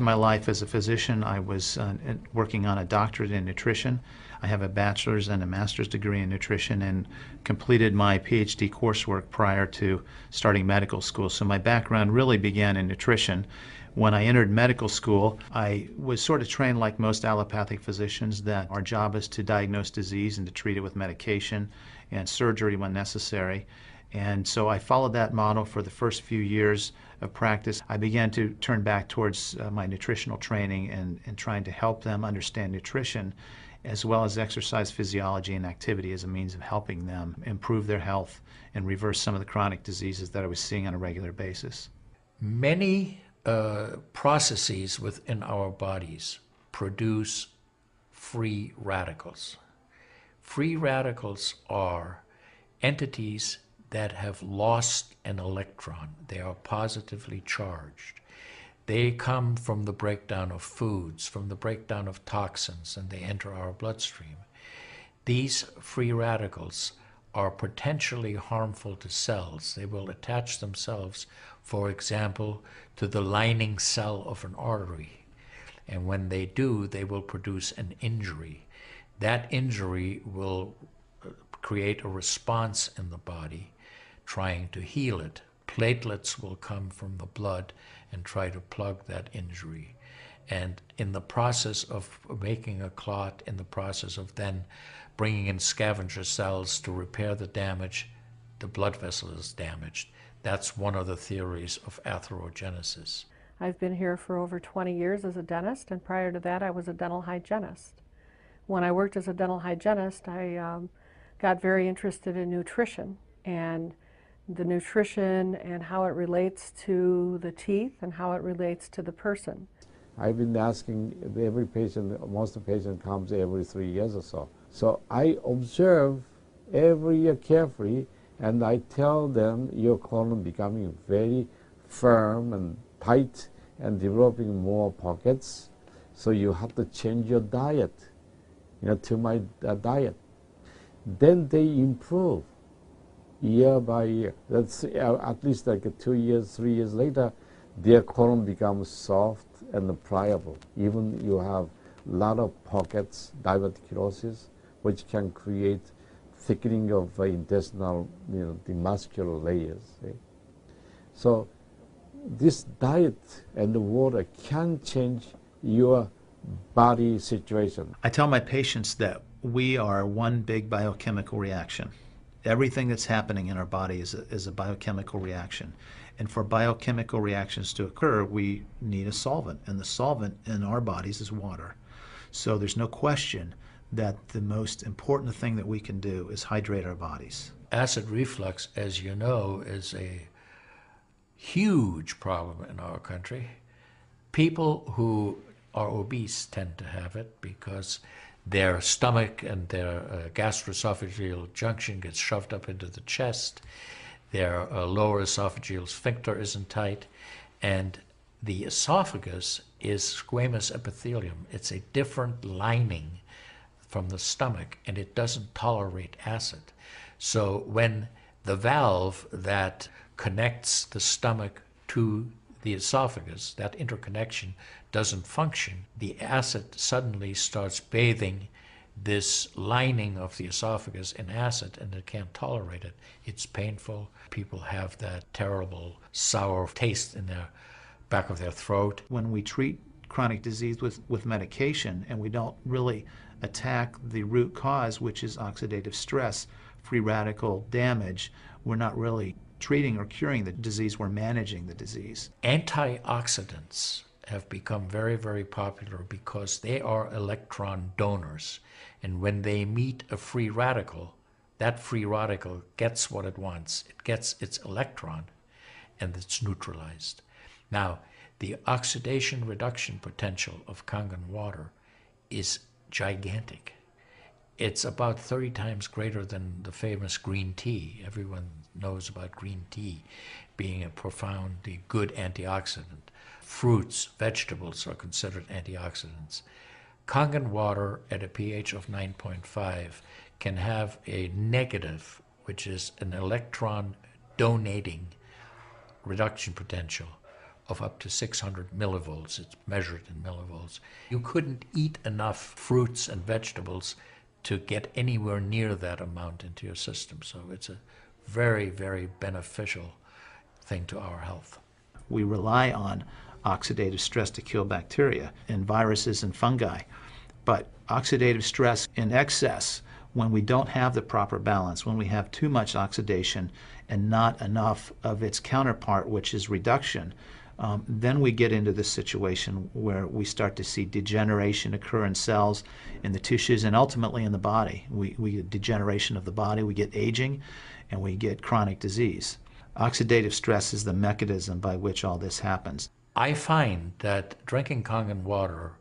In my life as a physician, I was working on a doctorate in nutrition. I have a bachelor's and a master's degree in nutrition and completed my PhD coursework prior to starting medical school. So my background really began in nutrition. When I entered medical school, I was sort of trained like most allopathic physicians that our job is to diagnose disease and to treat it with medication and surgery when necessary. And so I followed that model for the first few years of practice. I began to turn back towards my nutritional training and trying to help them understand nutrition as well as exercise physiology and activity as a means of helping them improve their health and reverse some of the chronic diseases that I was seeing on a regular basis. Many processes within our bodies produce free radicals. Free radicals are entities that have lost an electron. They are positively charged. They come from the breakdown of foods, from the breakdown of toxins, and they enter our bloodstream. These free radicals are potentially harmful to cells. They will attach themselves, for example, to the lining cell of an artery. And when they do, they will produce an injury. That injury will create a response in the body trying to heal it. Platelets will come from the blood and try to plug that injury. And in the process of making a clot, in the process of then bringing in scavenger cells to repair the damage, the blood vessel is damaged. That's one of the theories of atherogenesis. I've been here for over 20 years as a dentist, and prior to that I was a dental hygienist. When I worked as a dental hygienist, I got very interested in nutrition and the nutrition and how it relates to the teeth and how it relates to the person. I've been asking every patient, most of the patient comes every 3 years or so. So I observe every year carefully and I tell them your colon becoming very firm and tight and developing more pockets. So you have to change your diet, to my diet. Then they improve year by year. That's at least like 2 years, 3 years later, their colon becomes soft and pliable. Even you have a lot of pockets, diverticulosis, which can create thickening of intestinal, the muscular layers. So this diet and the water can change your body situation. I tell my patients that we are one big biochemical reaction. Everything that's happening in our body is a biochemical reaction. And for biochemical reactions to occur, we need a solvent. And the solvent in our bodies is water. So there's no question that the most important thing that we can do is hydrate our bodies. Acid reflux, as you know, is a huge problem in our country. People who are obese tend to have it because their stomach and their gastroesophageal junction gets shoved up into the chest. Their lower esophageal sphincter isn't tight, and the esophagus is squamous epithelium. It's a different lining from the stomach, and it doesn't tolerate acid. So when the valve that connects the stomach to the esophagus, that interconnection doesn't function, the acid suddenly starts bathing this lining of the esophagus in acid, and it can't tolerate it. It's painful. People have that terrible sour taste in the back of their throat. When we treat chronic disease with medication and we don't really attack the root cause, which is oxidative stress, free radical damage, we're not really treating or curing the disease, we're managing the disease. Antioxidants have become very, very popular because they are electron donors. And when they meet a free radical, that free radical gets what it wants. It gets its electron and it's neutralized. Now, the oxidation reduction potential of Kangen water is gigantic. It's about 30 times greater than the famous green tea. Everyone knows about green tea being a profoundly good antioxidant. Fruits, vegetables are considered antioxidants. Kangen water at a pH of 9.5 can have a negative, which is an electron donating reduction potential of up to 600 millivolts. It's measured in millivolts. You couldn't eat enough fruits and vegetables to get anywhere near that amount into your system. So it's a very, very beneficial thing to our health. We rely on oxidative stress to kill bacteria and viruses and fungi. But oxidative stress in excess, when we don't have the proper balance, when we have too much oxidation and not enough of its counterpart, which is reduction, then we get into this situation where we start to see degeneration occur in cells, in the tissues, and ultimately in the body. We get degeneration of the body, we get aging, and we get chronic disease. Oxidative stress is the mechanism by which all this happens. I find that drinking Kangen water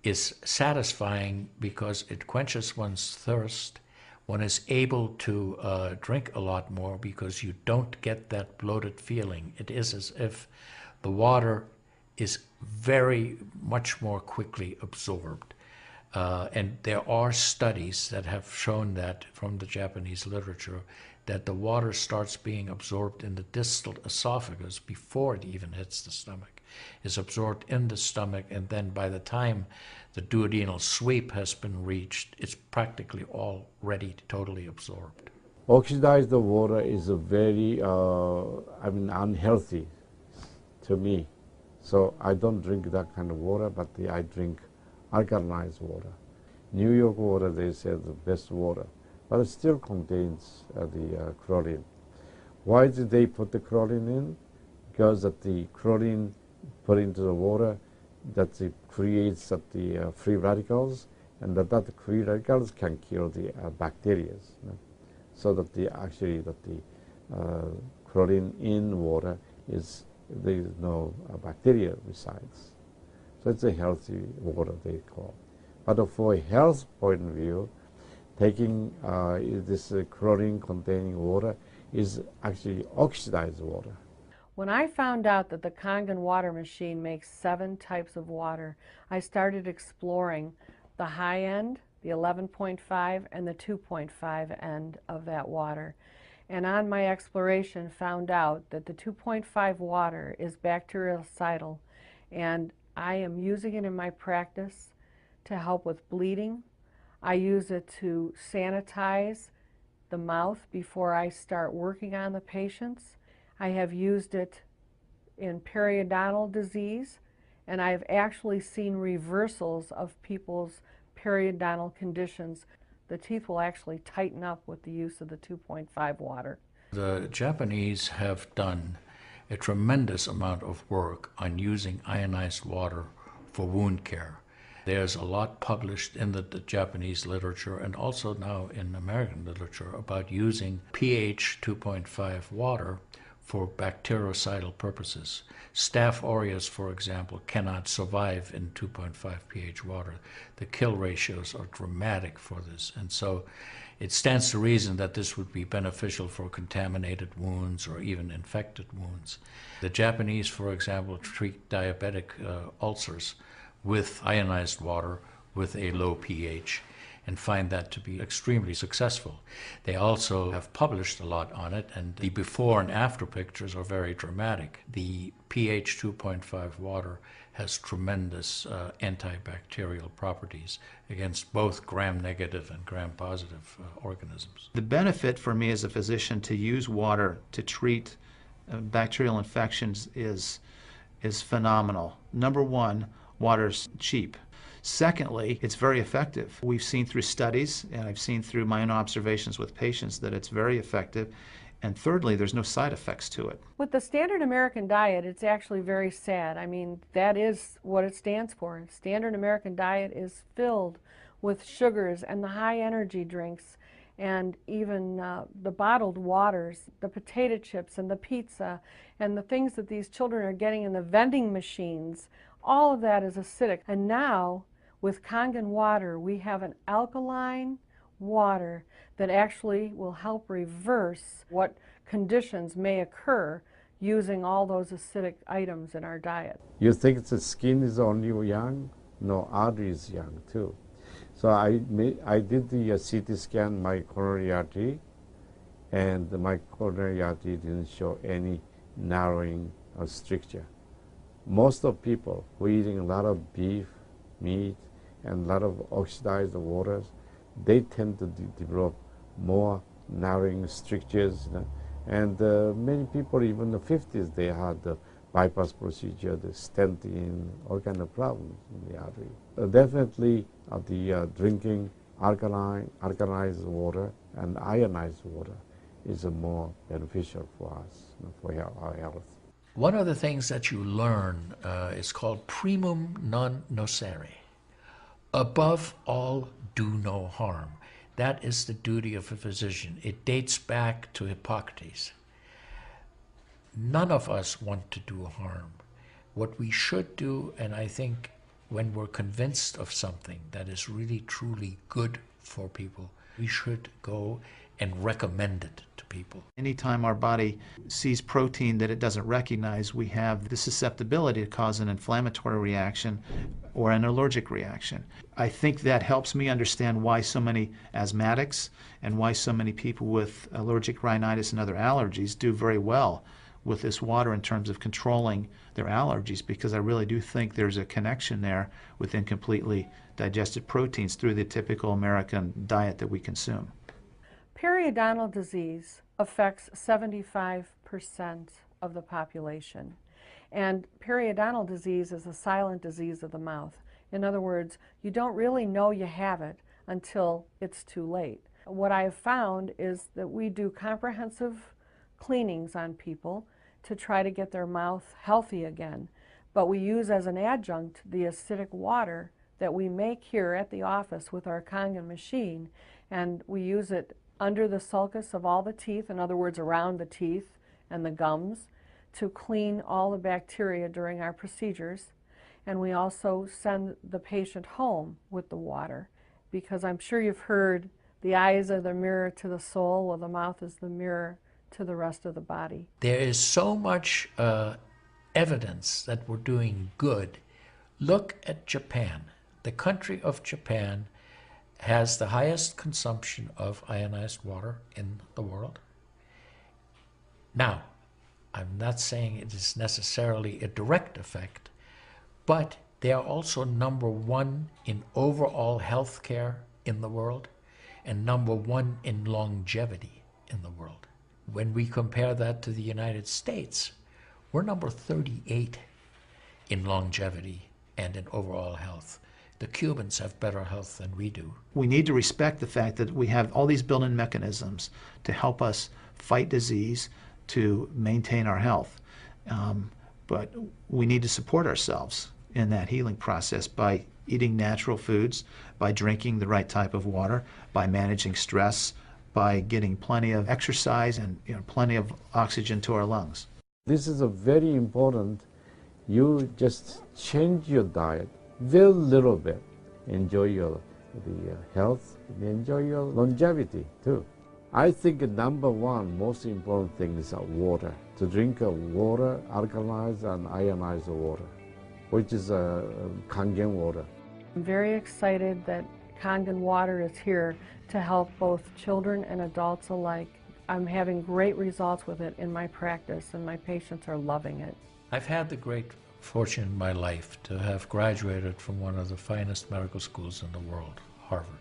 is satisfying because it quenches one's thirst. One is able to drink a lot more because you don't get that bloated feeling. It is as if the water is very much more quickly absorbed. And there are studies that have shown that from the Japanese literature that the water starts being absorbed in the distal esophagus before it even hits the stomach. Is absorbed in the stomach, and then by the time the duodenal sweep has been reached, it's practically already totally absorbed. Oxidized water is a very, unhealthy to me. So I don't drink that kind of water, but I drink alkalized water. New York water, they say, the best water, but it still contains the chlorine. Why did they put the chlorine in? Because that the chlorine put into the water, that it creates the free radicals, and that free radicals can kill the bacteria. So that the chlorine in water is, there is no bacteria resides. So it's a healthy water, they call. But for a health point of view, taking this chlorine containing water is actually oxidized water. When I found out that the Kangen water machine makes 7 types of water, I started exploring the high end, the 11.5, and the 2.5 end of that water. And on my exploration found out that the 2.5 water is bactericidal, and I am using it in my practice to help with bleeding. I use it to sanitize the mouth before I start working on the patients. I have used it in periodontal disease, and I've actually seen reversals of people's periodontal conditions. The teeth will actually tighten up with the use of the 2.5 water. The Japanese have done a tremendous amount of work on using ionized water for wound care. There's a lot published in the Japanese literature and also now in American literature about using pH 2.5 water for bactericidal purposes. Staph aureus, for example, cannot survive in 2.5 pH water. The kill ratios are dramatic for this, and so it stands to reason that this would be beneficial for contaminated wounds or even infected wounds. The Japanese, for example, treat diabetic ulcers with ionized water with a low pH and find that to be extremely successful. They also have published a lot on it, and the before and after pictures are very dramatic. The pH 2.5 water has tremendous antibacterial properties against both gram-negative and gram-positive organisms. The benefit for me as a physician to use water to treat bacterial infections is phenomenal. Number one, water's cheap. Secondly, it's very effective. We've seen through studies, and I've seen through my own observations with patients, that it's very effective. And thirdly, there's no side effects to it. With the standard American diet, it's actually very sad. I mean, that is what it stands for. Standard American diet is filled with sugars and the high energy drinks and even the bottled waters, the potato chips and the pizza and the things that these children are getting in the vending machines. All of that is acidic. And now, with Kangen water, we have an alkaline water that actually will help reverse what conditions may occur using all those acidic items in our diet. You think the skin is only young? No, artery is young too. So I did the CT scan, my coronary artery, and my coronary artery didn't show any narrowing or stricture. most of people who are eating a lot of beef, meat, and a lot of oxidized waters, they tend to develop more narrowing strictures. And many people, even in the 50s, they had the bypass procedure, the stenting, all kind of problems in the artery. Definitely the drinking alkalized water and ionized water is more beneficial for us, for our health. One of the things that you learn is called primum non nocere. Above all, do no harm. That is the duty of a physician. It dates back to Hippocrates. None of us want to do harm. What we should do, and I think when we're convinced of something that is really truly good for people, we should go and recommend it to people. Anytime our body sees protein that it doesn't recognize, we have the susceptibility to cause an inflammatory reaction or an allergic reaction. I think that helps me understand why so many asthmatics and why so many people with allergic rhinitis and other allergies do very well with this water in terms of controlling their allergies, because I really do think there's a connection there with incompletely digested proteins through the typical American diet that we consume. Periodontal disease affects 75% of the population. And periodontal disease is a silent disease of the mouth. In other words, you don't really know you have it until it's too late. What I have found is that we do comprehensive cleanings on people to try to get their mouth healthy again. But we use as an adjunct the acidic water that we make here at the office with our Kangen machine, and we use it under the sulcus of all the teeth, in other words, around the teeth and the gums, to clean all the bacteria during our procedures. And we also send the patient home with the water, because I'm sure you've heard the eyes are the mirror to the soul, well, the mouth is the mirror to the rest of the body. There is so much evidence that we're doing good. Look at Japan. The country of Japan has the highest consumption of ionized water in the world. Now, I'm not saying it is necessarily a direct effect, but they are also #1 in overall health care in the world and #1 in longevity in the world. When we compare that to the United States, we're number 38 in longevity and in overall health. The Cubans have better health than we do. We need to respect the fact that we have all these built-in mechanisms to help us fight disease, to maintain our health. But we need to support ourselves in that healing process by eating natural foods, by drinking the right type of water, by managing stress, by getting plenty of exercise and plenty of oxygen to our lungs. This is a very important. You just change your diet very little bit. Enjoy the health, enjoy your longevity too. I think #1 most important thing is water. To drink water, alkalized and ionized water, which is Kangen water. I'm very excited that Kangen Water is here to help both children and adults alike. I'm having great results with it in my practice, and my patients are loving it. I've had the great fortune in my life to have graduated from one of the finest medical schools in the world, Harvard.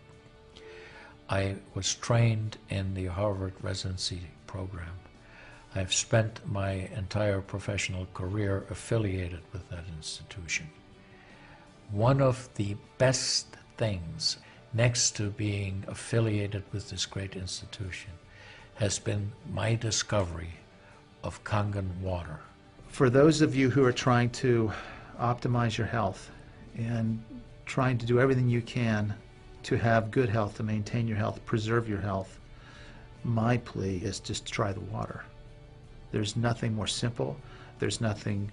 I was trained in the Harvard residency program. I've spent my entire professional career affiliated with that institution. One of the best things, next to being affiliated with this great institution, has been my discovery of Kangen water. For those of you who are trying to optimize your health and trying to do everything you can to have good health, to maintain your health, preserve your health, my plea is just try the water. There's nothing more simple, there's nothing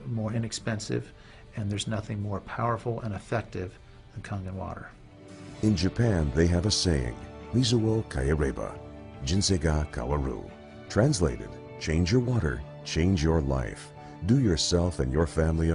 more inexpensive, and there's nothing more powerful and effective than Kangen water. In Japan, they have a saying, Mizuo kaereba, jinsei ga kawaru. Translated, change your water, change your life. Do yourself and your family a